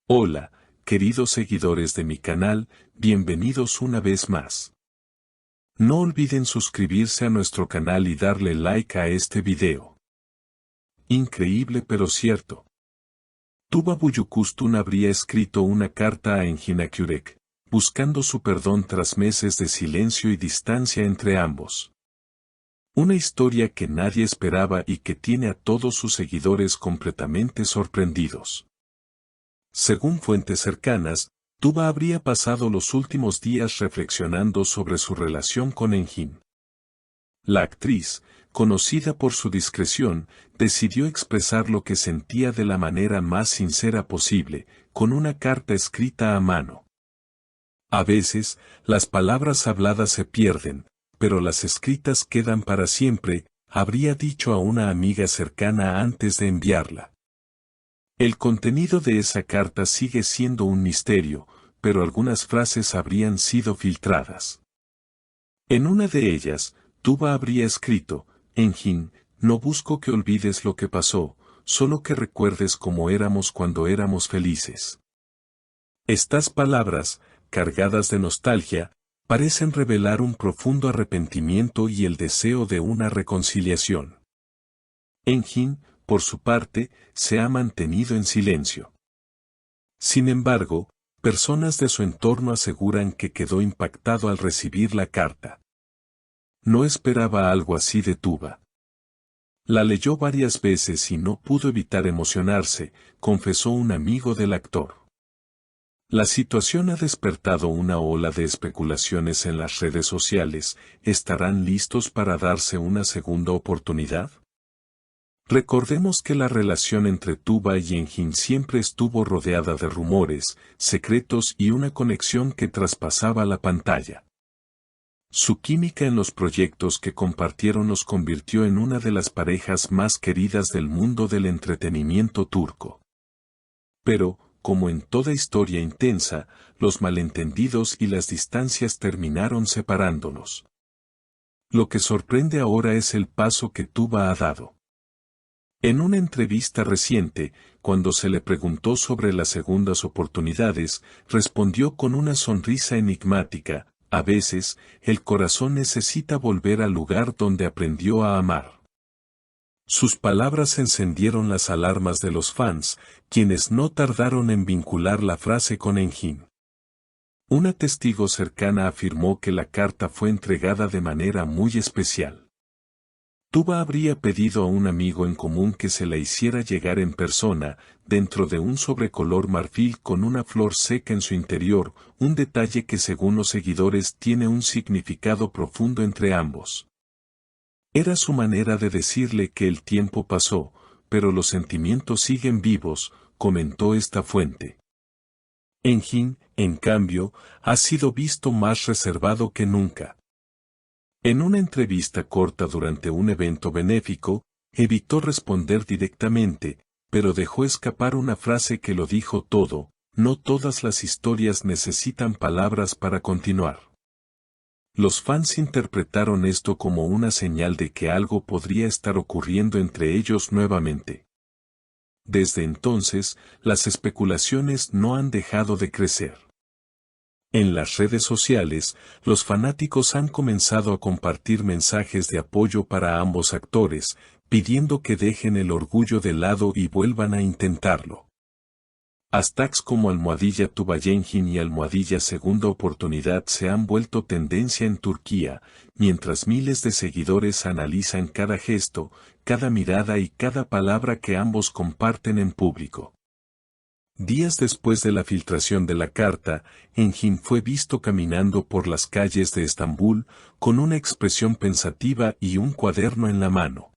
Hola, queridos seguidores de mi canal, bienvenidos una vez más. No olviden suscribirse a nuestro canal y darle like a este video. Increíble pero cierto. Tuba Büyüküstün habría escrito una carta a Engin Akyürek, buscando su perdón tras meses de silencio y distancia entre ambos. Una historia que nadie esperaba y que tiene a todos sus seguidores completamente sorprendidos. Según fuentes cercanas, Tuba habría pasado los últimos días reflexionando sobre su relación con Engin. La actriz, conocida por su discreción, decidió expresar lo que sentía de la manera más sincera posible, con una carta escrita a mano. A veces, las palabras habladas se pierden, pero las escritas quedan para siempre, habría dicho a una amiga cercana antes de enviarla. El contenido de esa carta sigue siendo un misterio, pero algunas frases habrían sido filtradas. En una de ellas, Tuba habría escrito: Engin, no busco que olvides lo que pasó, solo que recuerdes cómo éramos cuando éramos felices. Estas palabras, cargadas de nostalgia, parecen revelar un profundo arrepentimiento y el deseo de una reconciliación. Engin, por su parte, se ha mantenido en silencio. Sin embargo, personas de su entorno aseguran que quedó impactado al recibir la carta. No esperaba algo así de Tuba. La leyó varias veces y no pudo evitar emocionarse, confesó un amigo del actor. La situación ha despertado una ola de especulaciones en las redes sociales. ¿Estarán listos para darse una segunda oportunidad? Recordemos que la relación entre Tuba y Engin siempre estuvo rodeada de rumores, secretos y una conexión que traspasaba la pantalla. Su química en los proyectos que compartieron los convirtió en una de las parejas más queridas del mundo del entretenimiento turco. Pero, como en toda historia intensa, los malentendidos y las distancias terminaron separándolos. Lo que sorprende ahora es el paso que Tuba ha dado. En una entrevista reciente, cuando se le preguntó sobre las segundas oportunidades, respondió con una sonrisa enigmática: a veces, el corazón necesita volver al lugar donde aprendió a amar. Sus palabras encendieron las alarmas de los fans, quienes no tardaron en vincular la frase con Engin. Una testigo cercana afirmó que la carta fue entregada de manera muy especial. Tuba habría pedido a un amigo en común que se la hiciera llegar en persona, dentro de un sobre color marfil con una flor seca en su interior, un detalle que según los seguidores tiene un significado profundo entre ambos. Era su manera de decirle que el tiempo pasó, pero los sentimientos siguen vivos, comentó esta fuente. Engin, en cambio, ha sido visto más reservado que nunca. En una entrevista corta durante un evento benéfico, evitó responder directamente, pero dejó escapar una frase que lo dijo todo: no todas las historias necesitan palabras para continuar. Los fans interpretaron esto como una señal de que algo podría estar ocurriendo entre ellos nuevamente. Desde entonces, las especulaciones no han dejado de crecer. En las redes sociales, los fanáticos han comenzado a compartir mensajes de apoyo para ambos actores, pidiendo que dejen el orgullo de lado y vuelvan a intentarlo. Hashtags como #TubaEngin y #segunda oportunidad se han vuelto tendencia en Turquía, mientras miles de seguidores analizan cada gesto, cada mirada y cada palabra que ambos comparten en público. Días después de la filtración de la carta, Engin fue visto caminando por las calles de Estambul, con una expresión pensativa y un cuaderno en la mano.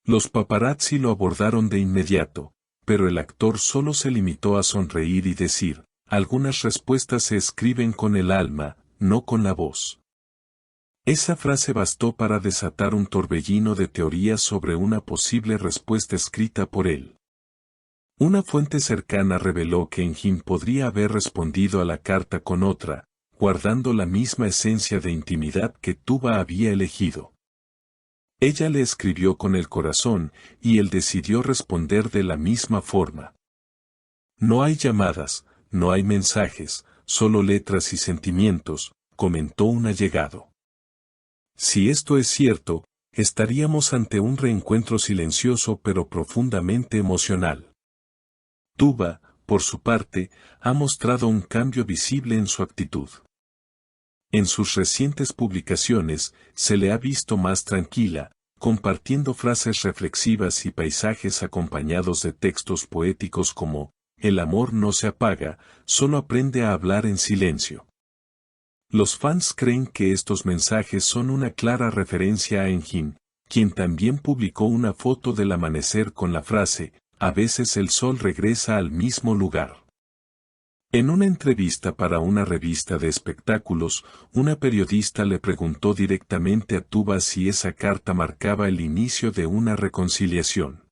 Los paparazzi lo abordaron de inmediato, pero el actor solo se limitó a sonreír y decir: algunas respuestas se escriben con el alma, no con la voz. Esa frase bastó para desatar un torbellino de teorías sobre una posible respuesta escrita por él. Una fuente cercana reveló que Engin podría haber respondido a la carta con otra, guardando la misma esencia de intimidad que Tuba había elegido. Ella le escribió con el corazón, y él decidió responder de la misma forma. No hay llamadas, no hay mensajes, solo letras y sentimientos, comentó un allegado. Si esto es cierto, estaríamos ante un reencuentro silencioso pero profundamente emocional. Tuba, por su parte, ha mostrado un cambio visible en su actitud. En sus recientes publicaciones, se le ha visto más tranquila, compartiendo frases reflexivas y paisajes acompañados de textos poéticos como, el amor no se apaga, solo aprende a hablar en silencio. Los fans creen que estos mensajes son una clara referencia a Enjin, quien también publicó una foto del amanecer con la frase, a veces el sol regresa al mismo lugar. En una entrevista para una revista de espectáculos, una periodista le preguntó directamente a Tuba si esa carta marcaba el inicio de una reconciliación.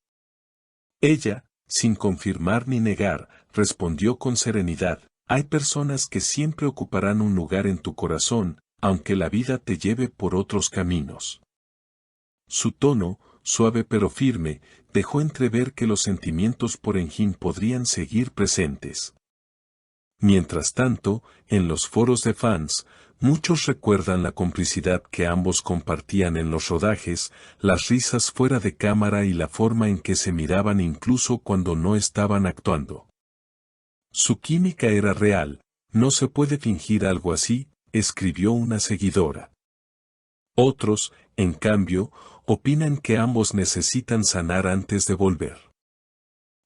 Ella, sin confirmar ni negar, respondió con serenidad, hay personas que siempre ocuparán un lugar en tu corazón, aunque la vida te lleve por otros caminos. Su tono, suave pero firme, dejó entrever que los sentimientos por Enjin podrían seguir presentes. Mientras tanto, en los foros de fans, muchos recuerdan la complicidad que ambos compartían en los rodajes, las risas fuera de cámara y la forma en que se miraban incluso cuando no estaban actuando. Su química era real, no se puede fingir algo así, escribió una seguidora. Otros, en cambio, opinan que ambos necesitan sanar antes de volver.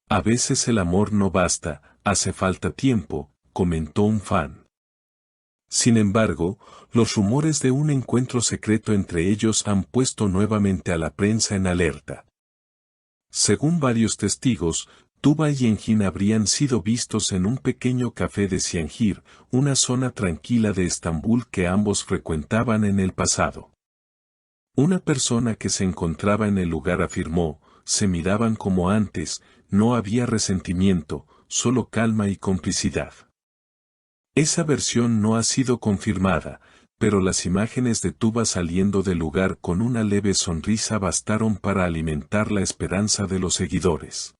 A veces el amor no basta, hace falta tiempo, comentó un fan. Sin embargo, los rumores de un encuentro secreto entre ellos han puesto nuevamente a la prensa en alerta. Según varios testigos, Tuba y Enjin habrían sido vistos en un pequeño café de Cihangir, una zona tranquila de Estambul que ambos frecuentaban en el pasado. Una persona que se encontraba en el lugar afirmó, se miraban como antes, no había resentimiento, solo calma y complicidad. Esa versión no ha sido confirmada, pero las imágenes de Tuba saliendo del lugar con una leve sonrisa bastaron para alimentar la esperanza de los seguidores.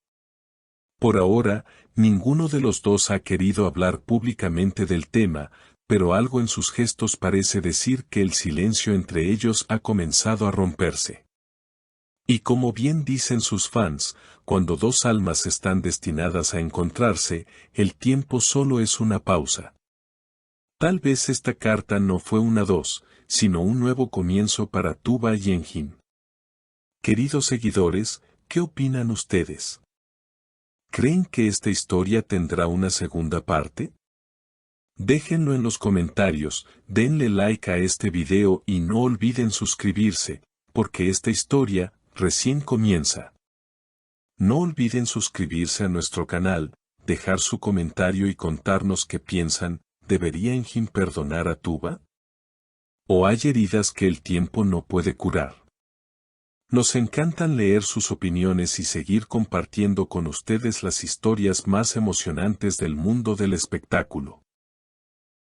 Por ahora, ninguno de los dos ha querido hablar públicamente del tema, pero algo en sus gestos parece decir que el silencio entre ellos ha comenzado a romperse. Y como bien dicen sus fans, cuando dos almas están destinadas a encontrarse, el tiempo solo es una pausa. Tal vez esta carta no fue un adiós, sino un nuevo comienzo para Tuba y Enjin. Queridos seguidores, ¿qué opinan ustedes? ¿Creen que esta historia tendrá una segunda parte? Déjenlo en los comentarios, denle like a este video y no olviden suscribirse, porque esta historia recién comienza. No olviden suscribirse a nuestro canal, dejar su comentario y contarnos qué piensan. ¿Debería Enjin perdonar a Tuba? ¿O hay heridas que el tiempo no puede curar? Nos encantan leer sus opiniones y seguir compartiendo con ustedes las historias más emocionantes del mundo del espectáculo.